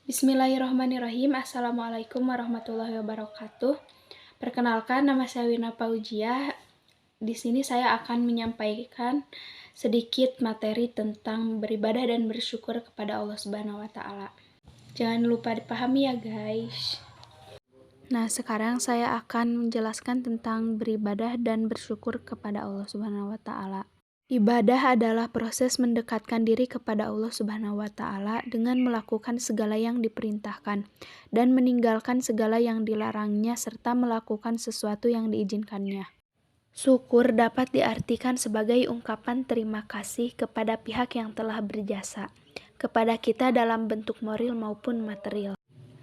Bismillahirrahmanirrahim. Assalamualaikum warahmatullahi wabarakatuh. Perkenalkan, nama saya Wina Paujiah. Di sini saya akan menyampaikan sedikit materi tentang beribadah dan bersyukur kepada Allah Subhanahu wa Ta'ala. Jangan lupa dipahami ya, guys. Nah, sekarang saya akan menjelaskan tentang beribadah dan bersyukur kepada Allah Subhanahu wa Ta'ala. Ibadah adalah proses mendekatkan diri kepada Allah Subhanahu wa Ta'ala dengan melakukan segala yang diperintahkan dan meninggalkan segala yang dilarangnya serta melakukan sesuatu yang diizinkannya. Syukur dapat diartikan sebagai ungkapan terima kasih kepada pihak yang telah berjasa kepada kita dalam bentuk moral maupun material.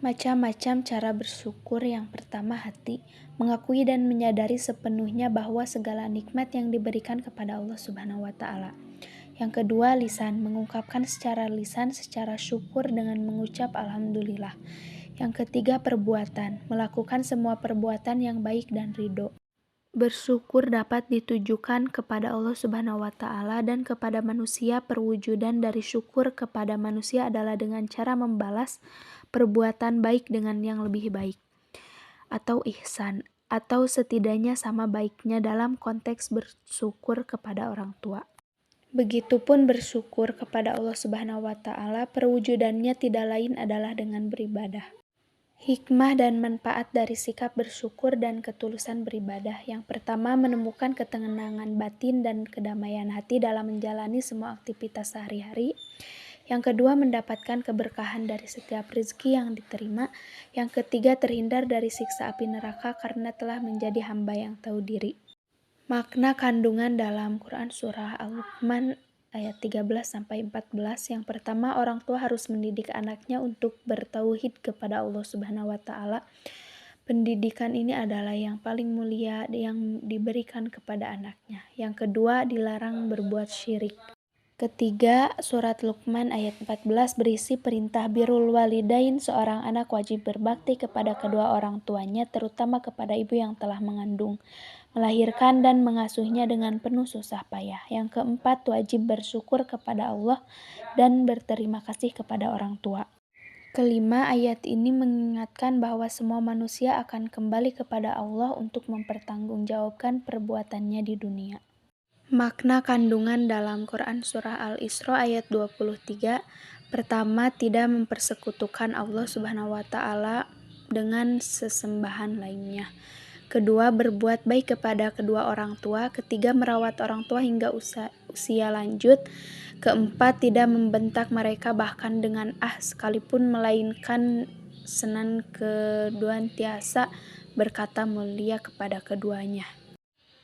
Macam-macam cara bersyukur. Yang pertama, hati, mengakui dan menyadari sepenuhnya bahwa segala nikmat yang diberikan kepada Allah Subhanahu wa Ta'ala. Yang kedua, lisan, mengungkapkan secara lisan secara syukur dengan mengucap alhamdulillah. Yang ketiga, perbuatan, melakukan semua perbuatan yang baik dan ridho. Bersyukur dapat ditujukan kepada Allah Subhanahu wa Ta'ala dan kepada manusia. Perwujudan dari syukur kepada manusia adalah dengan cara membalas perbuatan baik dengan yang lebih baik atau ihsan, atau setidaknya sama baiknya dalam konteks bersyukur kepada orang tua. Begitupun bersyukur kepada Allah Subhanahu wa Ta'ala, perwujudannya tidak lain adalah dengan beribadah. Hikmah dan manfaat dari sikap bersyukur dan ketulusan beribadah. Yang pertama, menemukan ketenangan batin dan kedamaian hati dalam menjalani semua aktivitas sehari-hari. Yang kedua, mendapatkan keberkahan dari setiap rezeki yang diterima. Yang ketiga, terhindar dari siksa api neraka karena telah menjadi hamba yang tahu diri. Makna kandungan dalam Quran Surah Al-Luqman ayat 13-14. Yang pertama, orang tua harus mendidik anaknya untuk bertauhid kepada Allah Subhanahu wa Ta'ala. Pendidikan ini adalah yang paling mulia yang diberikan kepada anaknya. Yang kedua, dilarang berbuat syirik. Ketiga, surat Luqman ayat 14 berisi perintah birrul walidain. Seorang anak wajib berbakti kepada kedua orang tuanya, terutama kepada ibu yang telah mengandung, melahirkan dan mengasuhnya dengan penuh susah payah. Yang keempat, wajib bersyukur kepada Allah dan berterima kasih kepada orang tua. Kelima, ayat ini mengingatkan bahwa semua manusia akan kembali kepada Allah untuk mempertanggungjawabkan perbuatannya di dunia. Makna kandungan dalam Quran Surah Al-Isra ayat 23. Pertama, tidak mempersekutukan Allah Subhanahu wa Ta'ala dengan sesembahan lainnya. Kedua, berbuat baik kepada kedua orang tua. Ketiga, merawat orang tua hingga usia lanjut. Keempat, tidak membentak mereka bahkan dengan sekalipun, melainkan senantiasa berkata mulia kepada keduanya.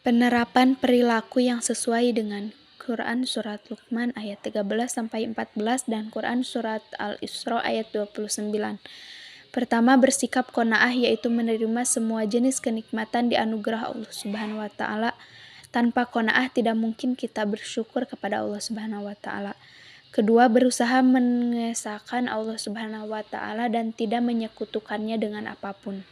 Penerapan perilaku yang sesuai dengan Quran Surat Luqman ayat 13-14 dan Quran Surat Al-Isra ayat 29. Pertama, bersikap qanaah, yaitu menerima semua jenis kenikmatan di anugerah Allah Subhanahu wa Ta'ala. Tanpa qanaah tidak mungkin kita bersyukur kepada Allah Subhanahu wa Ta'ala. Kedua, berusaha mengesahkan Allah Subhanahu wa Ta'ala dan tidak menyekutukannya dengan apapun.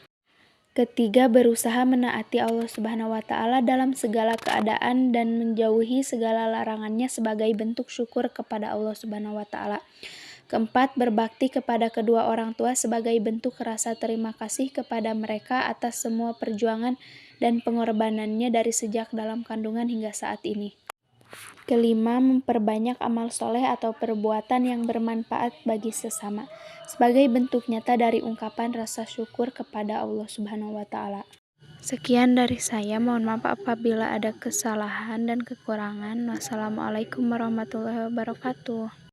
Ketiga, berusaha menaati Allah Subhanahu wa Ta'ala dalam segala keadaan dan menjauhi segala larangannya sebagai bentuk syukur kepada Allah Subhanahu wa Ta'ala. Keempat, berbakti kepada kedua orang tua sebagai bentuk rasa terima kasih kepada mereka atas semua perjuangan dan pengorbanannya dari sejak dalam kandungan hingga saat ini. Kelima, memperbanyak amal soleh atau perbuatan yang bermanfaat bagi sesama sebagai bentuk nyata dari ungkapan rasa syukur kepada Allah Subhanahu wa Ta'ala. Sekian dari saya, mohon maaf apabila ada kesalahan dan kekurangan. Wassalamualaikum warahmatullahi wabarakatuh.